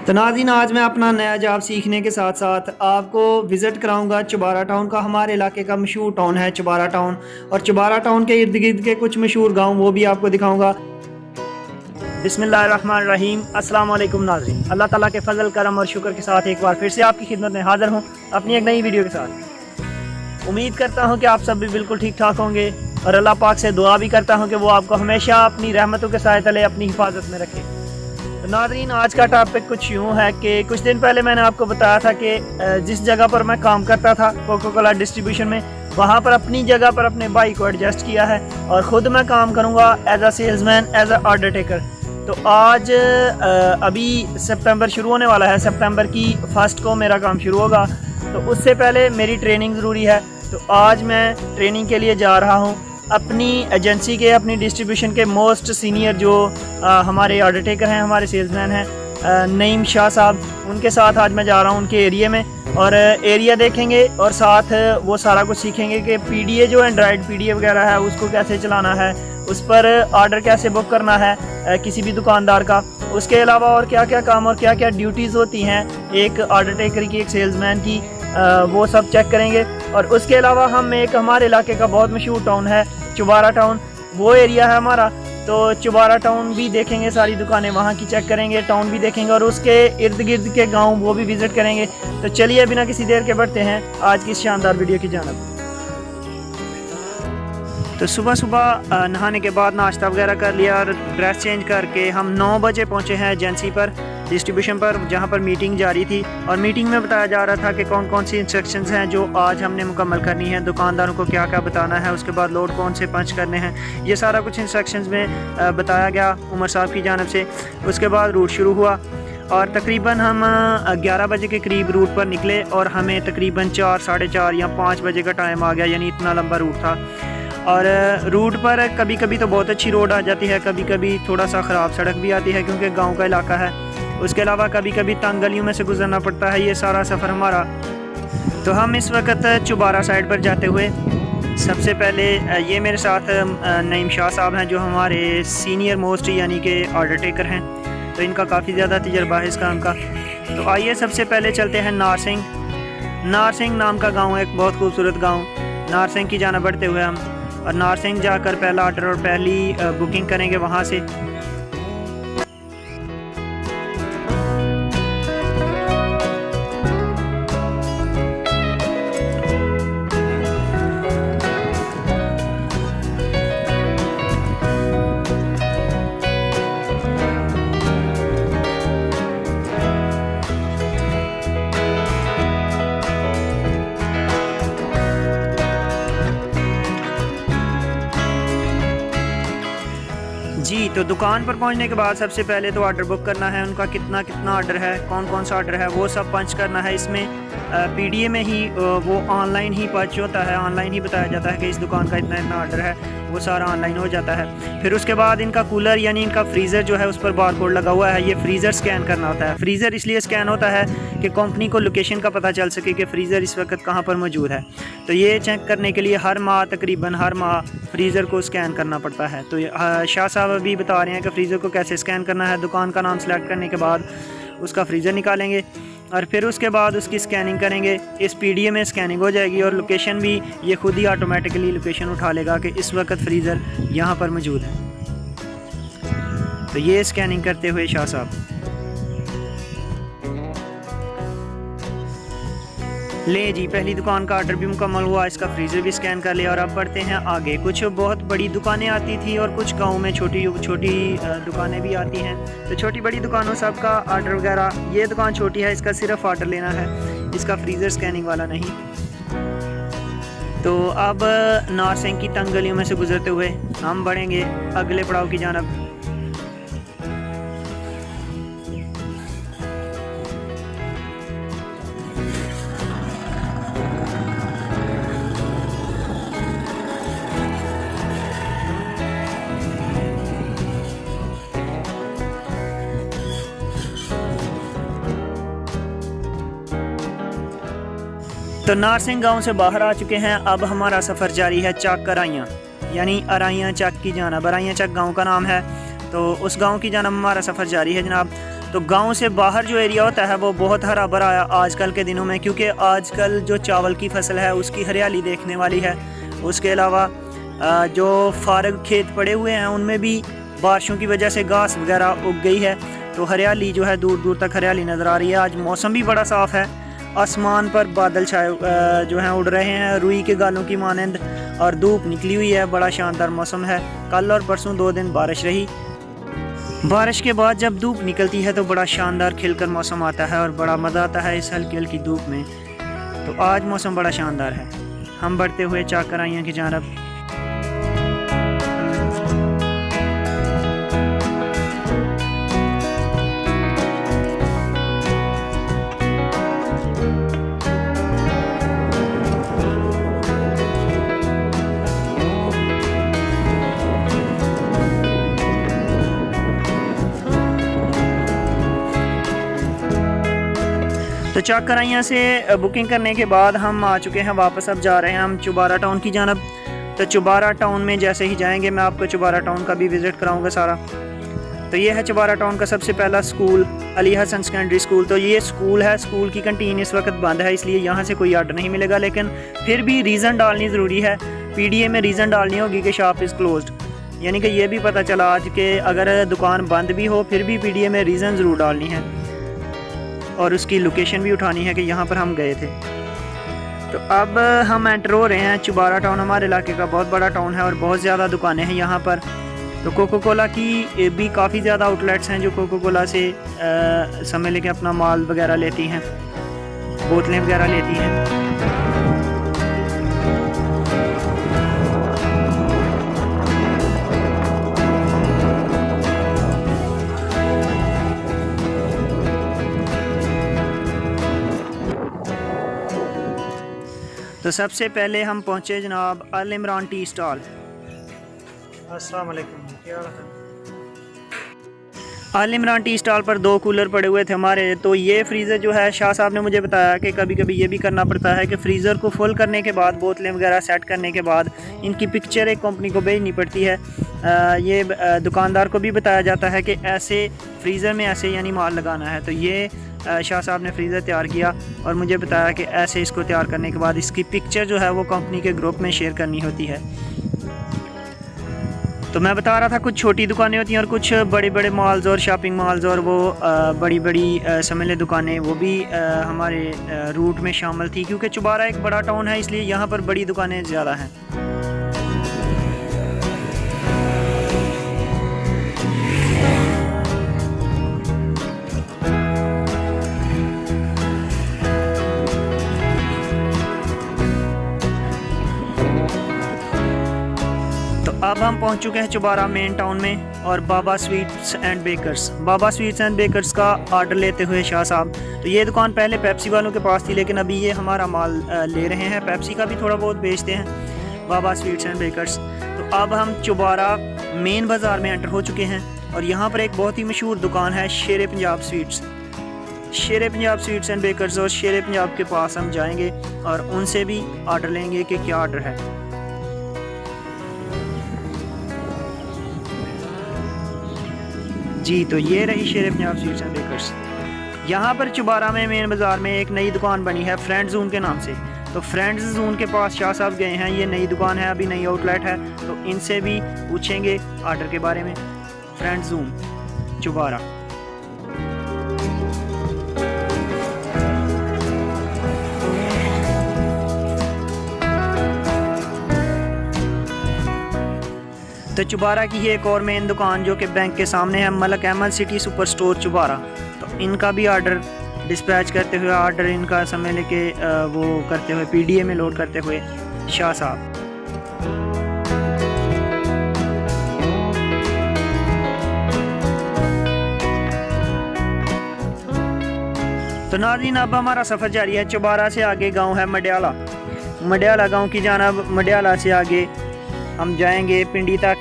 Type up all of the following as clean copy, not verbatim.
तो नाज़रीन, आज मैं अपना नया जॉब सीखने के साथ साथ आपको विज़िट कराऊंगा चुबारा टाउन का। हमारे इलाके का मशहूर टाउन है चुबारा टाउन, और चुबारा टाउन के इर्द गिर्द के कुछ मशहूर गांव वो भी आपको दिखाऊंगा। बिस्मिल्लाहिर्रहमानिर्रहीम। अस्सलाम वालेकुम नाज़रीन, अल्लाह ताला के फ़ज़ल करम और शुक्र के साथ एक बार फिर से आपकी खिदमत में हाज़िर हूँ अपनी एक नई वीडियो के साथ। उम्मीद करता हूँ कि आप सब भी बिल्कुल ठीक ठाक होंगे और अल्लाह पाक से दुआ भी करता हूँ कि वो आपको हमेशा अपनी रहमतों के साए तले अपनी हिफाजत में रखे। तो नाज़रीन, आज का टॉपिक कुछ यूँ है कि कुछ दिन पहले मैंने आपको बताया था कि जिस जगह पर मैं काम करता था कोका कोला डिस्ट्रीब्यूशन में, वहाँ पर अपनी जगह पर अपने भाई को एडजस्ट किया है और ख़ुद मैं काम करूँगा as a salesman, as a order taker. तो आज अभी सितंबर शुरू होने वाला है, सितंबर की 1 को मेरा काम शुरू होगा। तो उससे पहले मेरी ट्रेनिंग ज़रूरी है। तो आज मैं ट्रेनिंग के लिए जा रहा हूँ अपनी एजेंसी के, अपनी डिस्ट्रीब्यूशन के मोस्ट सीनियर जो हमारे ऑर्डर टेकर हैं, हमारे सेल्समैन हैं, नईम शाह साहब, उनके साथ आज मैं जा रहा हूँ उनके एरिया में और एरिया देखेंगे और साथ वो सारा कुछ सीखेंगे कि पीडीए जो एंड्रॉयड पीडीए वगैरह है उसको कैसे चलाना है, उस पर ऑर्डर कैसे बुक करना है किसी भी दुकानदार का। उसके अलावा और क्या क्या काम और क्या क्या ड्यूटीज़ होती हैं एक ऑर्डर टेकर की, एक सेल्समैन की, वो सब चेक करेंगे। और उसके अलावा हम एक हमारे इलाके का बहुत मशहूर टाउन है चुबारा टाउन, वो एरिया है हमारा, तो चुबारा टाउन भी देखेंगे, सारी दुकानें वहाँ की चेक करेंगे, टाउन भी देखेंगे और उसके इर्द गिर्द के गांव वो भी विज़िट करेंगे। तो चलिए बिना किसी देर के बढ़ते हैं आज की इस शानदार वीडियो की जानब। तो सुबह सुबह नहाने के बाद नाश्ता वगैरह कर लिया और ड्रेस चेंज करके हम 9 बजे पहुँचे हैं एजेंसी पर, डिस्ट्रीब्यूशन पर, जहाँ पर मीटिंग जारी थी। और मीटिंग में बताया जा रहा था कि कौन कौन सी इंस्ट्रक्शंस हैं जो आज हमने मुकम्मल करनी है, दुकानदारों को क्या क्या बताना है, उसके बाद लोड कौन से पंच करने हैं, ये सारा कुछ इंस्ट्रक्शंस में बताया गया उमर साहब की जानिब से। उसके बाद रूट शुरू हुआ और तकरीबन हम 11 बजे के करीब रूट पर निकले और हमें तकरीबन 4, साढ़े 4 या 5 बजे का टाइम आ गया, यानी इतना लंबा रूट था। और रूट पर कभी कभी तो बहुत अच्छी रोड आ जाती है, कभी कभी थोड़ा सा ख़राब सड़क भी आती है क्योंकि गांव का इलाका है। उसके अलावा कभी कभी तंग गलियों में से गुजरना पड़ता है, ये सारा सफ़र हमारा। तो हम इस वक्त चुबारा साइड पर जाते हुए सबसे पहले ये मेरे साथ नईम शाह साहब हैं जो हमारे सीनियर मोस्ट यानी कि ऑर्डर टेकर हैं, तो इनका काफ़ी ज़्यादा तजर्बा है इस काम का। तो आइए सबसे पहले चलते हैं नारसिंह। नारसिंह नाम का गाँव है, एक बहुत खूबसूरत गाँव। नारसिंह की जाना बढ़ते हुए हम और नारसिंह जाकर पहला ऑर्डर और पहली बुकिंग करेंगे वहाँ से। जी, तो दुकान पर पहुंचने के बाद सबसे पहले तो ऑर्डर बुक करना है, उनका कितना कितना ऑर्डर है, कौन कौन सा ऑर्डर है, वो सब पंच करना है। इसमें पीडीए में ही वो ऑनलाइन ही पंच होता है, ऑनलाइन ही बताया जाता है कि इस दुकान का इतना इतना ऑर्डर है, वो सारा ऑनलाइन हो जाता है। फिर उसके बाद इनका कूलर यानी इनका फ्रीज़र जो है उस पर बार कोड लगा हुआ है, ये फ्रीज़र स्कैन करना होता है। फ्रीज़र इसलिए स्कैन होता है कि कंपनी को लोकेशन का पता चल सके कि फ्रीज़र इस वक्त कहाँ पर मौजूद है। तो ये चेक करने के लिए हर माह, तकरीबन हर माह फ्रीज़र को स्कैन करना पड़ता है। तो शाह साहब अभी बता रहे हैं कि फ्रीज़र को कैसे स्कैन करना है। दुकान का नाम सेलेक्ट करने के बाद उसका फ्रीज़र निकालेंगे और फिर उसके बाद उसकी स्कैनिंग करेंगे। इस पीडीए में स्कैनिंग हो जाएगी और लोकेशन भी ये खुद ही ऑटोमेटिकली लोकेशन उठा लेगा कि इस वक्त फ्रीज़र यहाँ पर मौजूद है। तो ये स्कैनिंग करते हुए शाह साहब ले जी, पहली दुकान का ऑर्डर भी मुकम्मल हुआ, इसका फ्रीज़र भी स्कैन कर लिया और अब बढ़ते हैं आगे। कुछ बहुत बड़ी दुकानें आती थी और कुछ गांव में छोटी छोटी दुकानें भी आती हैं। तो छोटी बड़ी दुकानों सब का ऑर्डर वगैरह, ये दुकान छोटी है, इसका सिर्फ ऑर्डर लेना है, इसका फ्रीज़र स्कैनिंग वाला नहीं। तो अब नारसिंह की तंग गलियों में से गुजरते हुए हम बढ़ेंगे अगले पड़ाव की जानब। तो नारसिंह गांव से बाहर आ चुके हैं, अब हमारा सफ़र जारी है चक अराइयाँ यानी अराइयाँ चक की जाना। अराइयाँ चक गांव का नाम है, तो उस गांव की जाना हमारा सफ़र जारी है जनाब। तो गांव से बाहर जो एरिया होता है वो बहुत हरा भरा है आजकल के दिनों में, क्योंकि आजकल जो चावल की फसल है उसकी हरियाली देखने वाली है। उसके अलावा जो फारग खेत पड़े हुए हैं उनमें भी बारिशों की वजह से घास वगैरह उग गई है, तो हरियाली जो है दूर दूर तक हरियाली नज़र आ रही है। आज मौसम भी बड़ा साफ़ है, आसमान पर बादल छाए जो हैं उड़ रहे हैं रुई के गालों की मानंद, और धूप निकली हुई है। बड़ा शानदार मौसम है। कल और परसों 2 दिन बारिश रही। बारिश के बाद जब धूप निकलती है तो बड़ा शानदार खिलकर मौसम आता है और बड़ा मज़ा आता है इस हल्की हल्की धूप में। तो आज मौसम बड़ा शानदार है। हम बढ़ते हुए चाकराइयाँ की जानब। तो चाकराइयाँ से बुकिंग करने के बाद हम आ चुके हैं वापस। अब जा रहे हैं हम चुबारा टाउन की जानब। तो चुबारा टाउन में जैसे ही जाएंगे मैं आपको चुबारा टाउन का भी विज़िट कराऊंगा सारा। तो ये है चुबारा टाउन का सबसे पहला school, Ali Hasan secondary school. तो ये स्कूल है, स्कूल की कंटीन इस वक्त बंद है, इसलिए यहाँ से कोई आर्डर नहीं मिलेगा, लेकिन फिर भी रीज़न डालनी ज़रूरी है। PDA में रीज़न डालनी होगी कि शॉप इज़ क्लोज्ड, यानी कि ये भी पता चला आज कि अगर दुकान बंद भी हो फिर भी PDA में रीज़न ज़रूर डालनी है, और उसकी लोकेशन भी उठानी है कि यहाँ पर हम गए थे। तो अब हम एंटर हो रहे हैं चुबारा टाउन। हमारे इलाके का बहुत बड़ा टाउन है और बहुत ज़्यादा दुकानें हैं यहाँ पर। तो कोको कोला की भी काफ़ी ज़्यादा आउटलेट्स हैं जो कोको कोला से समय लेके अपना माल वगैरह लेती हैं, बोतलें वगैरह लेती हैं। तो सबसे पहले हम पहुँचे जनाब अल इमरान टी स्टॉल। अस्सलाम वालेकुम, क्या हाल है? अल इमरान टी स्टॉल पर 2 कूलर पड़े हुए थे हमारे। तो ये फ्रीज़र जो है, शाह साहब ने मुझे बताया कि कभी कभी ये भी करना पड़ता है कि फ्रीज़र को फुल करने के बाद, बोतलें वगैरह सेट करने के बाद इनकी पिक्चर एक कंपनी को भेजनी पड़ती है। ये दुकानदार को भी बताया जाता है कि ऐसे फ्रीज़र में ऐसे यानी माल लगाना है। तो ये शाह साहब ने फ्रीज़र तैयार किया और मुझे बताया कि ऐसे इसको तैयार करने के बाद इसकी पिक्चर जो है वो कंपनी के ग्रुप में शेयर करनी होती है। तो मैं बता रहा था कुछ छोटी दुकानें होती हैं और कुछ बड़े बड़े मॉल्स और शॉपिंग मॉल्स और वो बड़ी बड़ी समझ लें दुकानें, वो भी हमारे रूट में शामिल थी, क्योंकि चुबारा एक बड़ा टाउन है इसलिए यहाँ पर बड़ी दुकानें ज़्यादा हैं। अब हम पहुंच चुके हैं चुबारा मेन टाउन में और Baba sweets and bakers. Baba sweets and bakers का आर्डर लेते हुए शाह साहब। तो ये दुकान पहले पेप्सी वालों के पास थी, लेकिन अभी ये हमारा माल ले रहे हैं। पेप्सी का भी थोड़ा बहुत बेचते हैं बाबा स्वीट्स एंड बेकर्स। तो अब हम चुबारा मेन बाज़ार में एंटर हो चुके हैं और यहाँ पर एक बहुत ही मशहूर दुकान है शेर पंजाब स्वीट्स। शेर पंजाब स्वीट्स एंड बेकर्स और शेर पंजाब के पास हम जाएंगे और उनसे भी आर्डर लेंगे कि क्या आर्डर है। जी, तो ये रही शेर पंजाब स्वीट्स एंड बेकर्स। यहाँ पर चुबारा में मेन बाज़ार में एक नई दुकान बनी है फ्रेंड्स जोन के नाम से। तो फ्रेंड्स जोन के पास शाह साहब गए हैं, ये नई दुकान है, अभी नई आउटलेट है, तो इनसे भी पूछेंगे आर्डर के बारे में। Friends zone Chubara. तो चुबारा की ही एक और मेन दुकान जो कि बैंक के सामने है, Malak Ahmad city super store Chubara. तो इनका भी आर्डर डिस्पैच करते हुए, आर्डर इनका समय लेके वो करते हुए, PDA में लोड करते हुए शाह साहब। तो नाज़रीन, अब हमारा सफ़र जारी है। चुबारा से आगे गांव है मडियाला। मडियाला गांव की जानब, मडियाला से आगे हम जाएंगे पिंडी तक।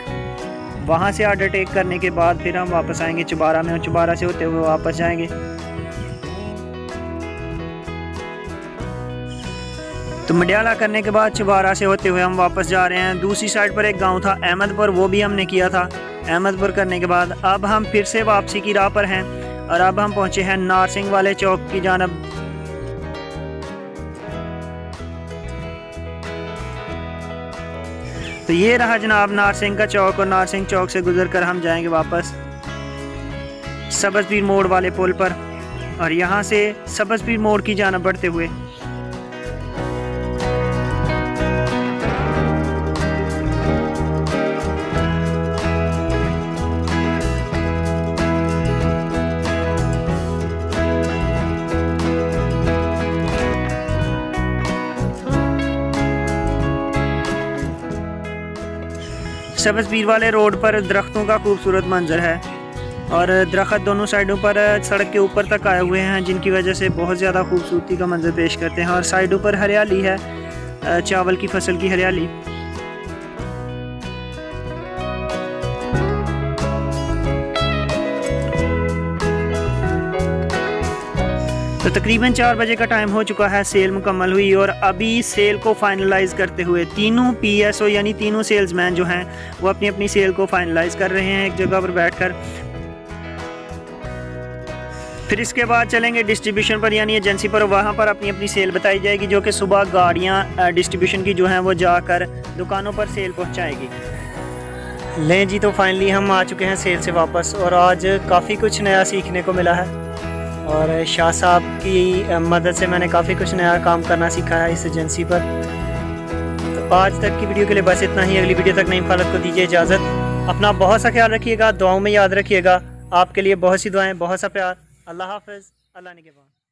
वहाँ से आर्डर टेक करने के बाद फिर हम वापस आएंगे चुबारा में और चुबारा से होते हुए वापस जाएंगे। तो मडियाला करने के बाद चुबारा से होते हुए हम वापस जा रहे हैं। दूसरी साइड पर एक गांव था अहमदपुर, वो भी हमने किया था। अहमदपुर करने के बाद अब हम फिर से वापसी की राह पर हैं और अब हम पहुँचे हैं नारसिंग वाले चौक की जानब। तो ये रहा जनाब नारसिंग का चौक, और नारसिंग चौक से गुजर कर हम जाएंगे वापस सब्ज़पीर मोड़ वाले पुल पर, और यहाँ से सब्ज़पीर मोड़ की जानब बढ़ते हुए सब्ज़पीर वाले रोड पर दरख्तों का खूबसूरत मंजर है, और दरख्त दोनों साइडों पर सड़क के ऊपर तक आए हुए हैं, जिनकी वजह से बहुत ज़्यादा खूबसूरती का मंजर पेश करते हैं। और साइडों पर हरियाली है, चावल की फसल की हरियाली। तो तकरीबन 4 बजे का टाइम हो चुका है, सेल मुकम्मल हुई, और अभी सेल को फाइनलाइज़ करते हुए तीनों PSO यानी तीनों सेल्समैन जो हैं वो अपनी अपनी सेल को फाइनलाइज़ कर रहे हैं एक जगह पर बैठकर। फिर इसके बाद चलेंगे डिस्ट्रीब्यूशन पर यानी एजेंसी पर, वहाँ पर अपनी अपनी सेल बताई जाएगी, जो कि सुबह गाड़ियाँ डिस्ट्रीब्यूशन की जो हैं वो जाकर दुकानों पर सेल पहुँचाएगी। लें जी, तो फाइनली हम आ चुके हैं सेल से वापस, और आज काफ़ी कुछ नया सीखने को मिला है, और शाह साहब की मदद से मैंने काफ़ी कुछ नया काम करना सीखा है इस एजेंसी पर। तो आज तक की वीडियो के लिए बस इतना ही। अगली वीडियो तक नईम खालिद को दीजिए इजाज़त। अपना बहुत सा ख्याल रखिएगा, दुआओं में याद रखिएगा। आपके लिए बहुत सी दुआएं, बहुत सा प्यार। अल्लाह हाफ़िज़, अल्लाह निगहबान।